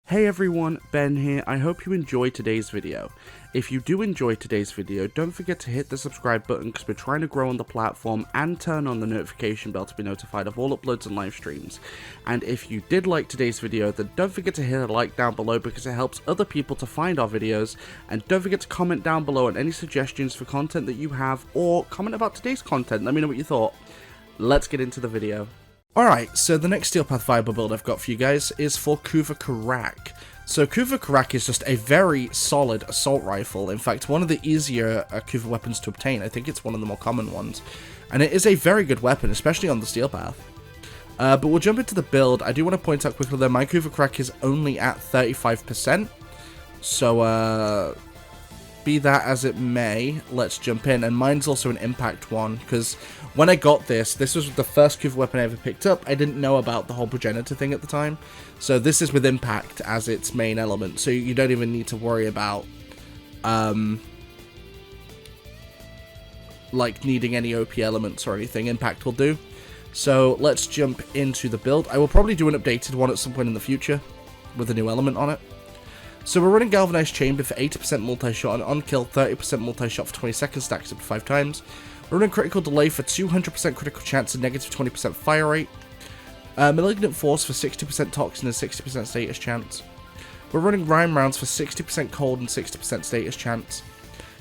Hey everyone, Ben here. I hope you enjoyed today's video. If you do enjoy today's video, don't forget to hit the subscribe button because we're trying to grow on the platform, and turn on the notification bell to be notified of all uploads and live streams. And if you did like today's video, then don't forget to hit a like down below because it helps other people to find our videos. And don't forget to comment down below on any suggestions for content that you have, or comment about today's content. Let me know what you thought. Let's get into the video. Alright, so the next Steel Path viable build I've got for you guys is for Kuva Karak. So Kuva Karak is just a very solid assault rifle. In fact, one of the easier Kuva weapons to obtain. I think it's one of the more common ones. And it is a very good weapon, especially on the Steel Path. But we'll jump into the build. I do want to point out quickly that my Kuva Karak is only at 35%. So, be that as it may, let's jump in. And mine's also an impact one, because when I got this was the first Kuva weapon I ever picked up. I didn't know about the whole progenitor thing at the time. So this is with impact as its main element, so you don't even need to worry about like needing any OP elements or anything. Impact will do. So let's jump into the build. I will probably do an updated one at some point in the future with a new element on it. So we're running Galvanized Chamber for 80% multi-shot and on kill 30% multi-shot for 20 seconds, stacks up to 5 times. We're running Critical Delay for 200% critical chance and negative 20% fire rate. Malignant Force for 60% toxin and 60% status chance. We're running Rhyme Rounds for 60% cold and 60% status chance.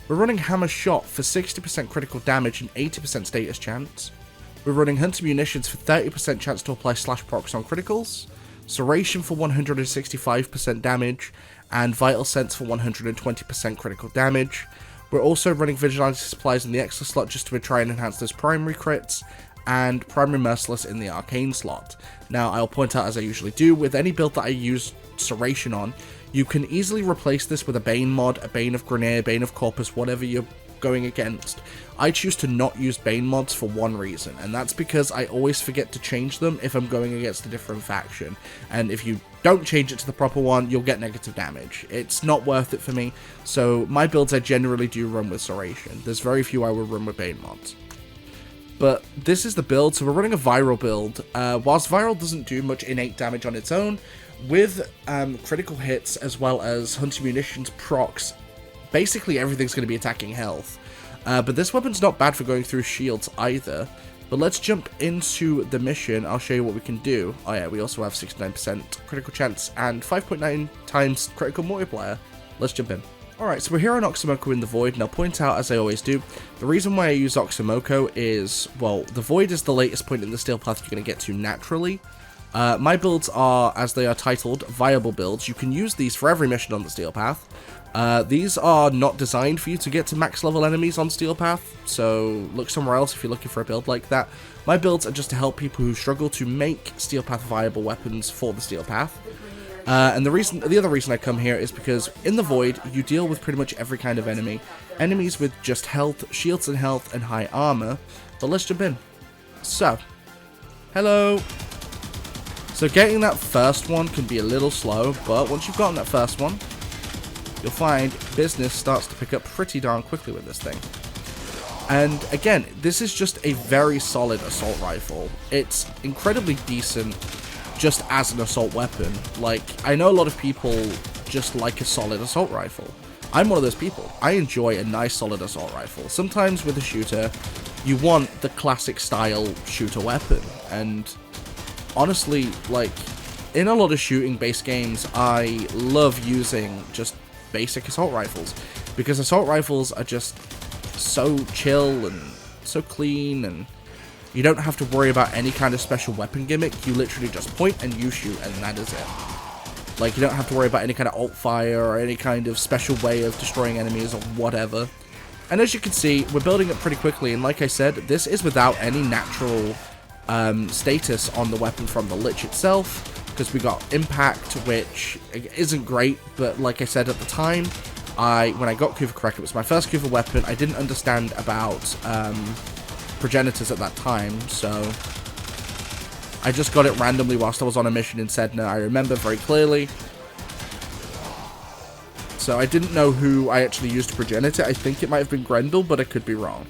We're running Hammer Shot for 60% critical damage and 80% status chance. We're running Hunter Munitions for 30% chance to apply slash procs on criticals. Serration for 165% damage, and Vital Sense for 120% critical damage. We're also running Vigilante Supplies in the extra slot just to try and enhance those primary crits, and Primary Merciless in the Arcane slot. Now, I'll point out, as I usually do, with any build that I use Serration on, you can easily replace this with a Bane mod, a Bane of Grineer, Bane of Corpus, whatever you're going against. I choose to not use Bane mods for one reason, and that's because I always forget to change them if I'm going against a different faction. And if you don't change it to the proper one, you'll get negative damage. It's not worth it for me, so my builds I generally do run with Serration. There's very few I will run with Bane mods. But this is the build, so we're running a Viral build. Whilst Viral doesn't do much innate damage on its own, with critical hits as well as Hunter Munitions procs, basically everything's going to be attacking health. But this weapon's not bad for going through shields either. But let's jump into the mission. I'll show you what we can do. Oh yeah, we also have 69% critical chance and 5.9 times critical multiplier. Let's jump in. Alright, so we're here on Oxymoko in the Void, and I'll point out, as I always do, the reason why I use Oxymoko is, well, the Void is the latest point in the Steel Path you're going to get to naturally. My builds are, as they are titled, viable builds. You can use these for every mission on the Steel Path. These are not designed for you to get to max level enemies on Steel Path, so look somewhere else if you're looking for a build like that. My builds are just to help people who struggle to make Steel Path viable weapons for the Steel Path. And the other reason I come here is because in the Void, you deal with pretty much every kind of enemy. Enemies with just health, shields and health, and high armor. But let's jump in. So, hello. So getting that first one can be a little slow, but once you've gotten that first one, you'll find business starts to pick up pretty darn quickly with this thing. And again, this is just a very solid assault rifle. It's incredibly decent just as an assault weapon. Like, I know a lot of people just like a solid assault rifle. I'm one of those people. I enjoy a nice solid assault rifle. Sometimes with a shooter, you want the classic style shooter weapon. And honestly, like, in a lot of shooting-based games, I love using just basic assault rifles, because assault rifles are just so chill and so clean, and you don't have to worry about any kind of special weapon gimmick. You literally just point and you shoot, and that is it. Like, you don't have to worry about any kind of alt fire or any kind of special way of destroying enemies or whatever. And as you can see, we're building up pretty quickly, and like I said, this is without any natural status on the weapon from the Lich itself, because we got impact, which isn't great, but like I said at the time, when I got Kuva Karak, it was my first Kuva weapon. I didn't understand about progenitors at that time, so I just got it randomly whilst I was on a mission in Sedna. I remember very clearly. So I didn't know who I actually used to progenitor. I think it might have been Grendel, but I could be wrong.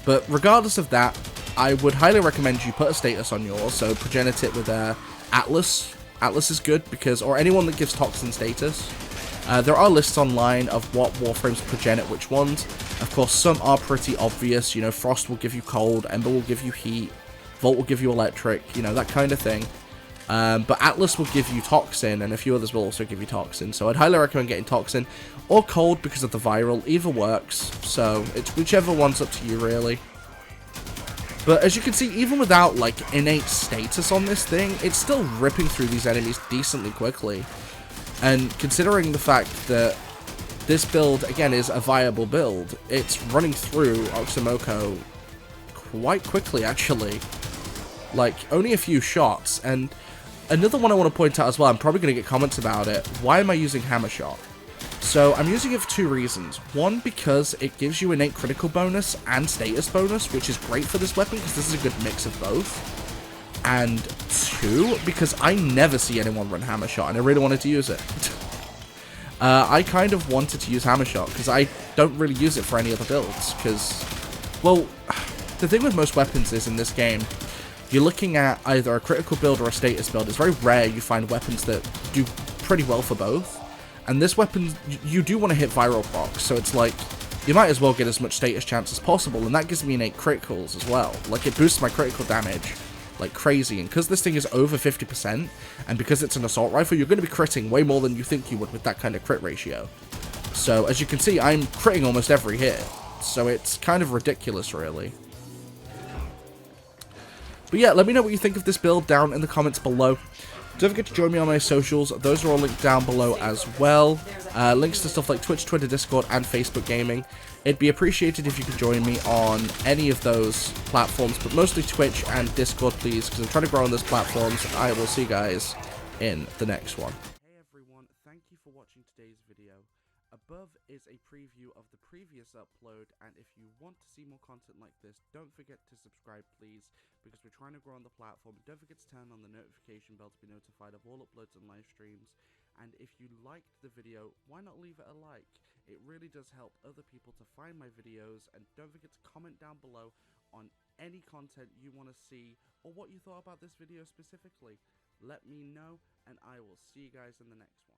But regardless of that, I would highly recommend you put a status on yours, so progenitor it with Atlas. Atlas is good because, or anyone that gives Toxin status. There are lists online of what Warframes progen at which ones. Of course, some are pretty obvious. You know, Frost will give you cold, Ember will give you heat, Volt will give you electric, you know, that kind of thing. But Atlas will give you Toxin, and a few others will also give you Toxin. So I'd highly recommend getting Toxin, or Cold because of the Viral. Either works, so it's whichever one's up to you, really. But as you can see, even without, like, innate status on this thing, it's still ripping through these enemies decently quickly. And considering the fact that this build, again, is a viable build, it's running through Oxymoko quite quickly, actually. Like, only a few shots. And another one I want to point out as well, I'm probably going to get comments about it. Why am I using Hammer Shot? So, I'm using it for two reasons. One, because it gives you innate critical bonus and status bonus, which is great for this weapon, because this is a good mix of both. And two, because I never see anyone run Hammer Shot, and I really wanted to use it. I kind of wanted to use Hammer Shot, because I don't really use it for any other builds, because, well, the thing with most weapons is, in this game, you're looking at either a critical build or a status build. It's very rare you find weapons that do pretty well for both. And this weapon, you do want to hit viral procs, so it's like, you might as well get as much status chance as possible, and that gives me innate criticals as well. Like, it boosts my critical damage like crazy, and because this thing is over 50%, and because it's an assault rifle, you're going to be critting way more than you think you would with that kind of crit ratio. So, as you can see, I'm critting almost every hit, so it's kind of ridiculous, really. But yeah, let me know what you think of this build down in the comments below. Don't forget to join me on my socials. Those are all linked down below as well. Links to stuff like Twitch, Twitter, Discord, and Facebook Gaming. It'd be appreciated if you could join me on any of those platforms, but mostly Twitch and Discord, please, because I'm trying to grow on those platforms. I will see you guys in the next one. Hey everyone, thank you for watching today's video. Above is a preview of the previous upload, and if you want to see more content like this, don't forget to subscribe, please, because we're trying to grow on the platform. Don't forget to turn on the notification bell to be notified of all uploads and live streams. And if you liked the video, why not leave it a like? It really does help other people to find my videos, and don't forget to comment down below on any content you want to see, or what you thought about this video specifically. Let me know, and I will see you guys in the next one.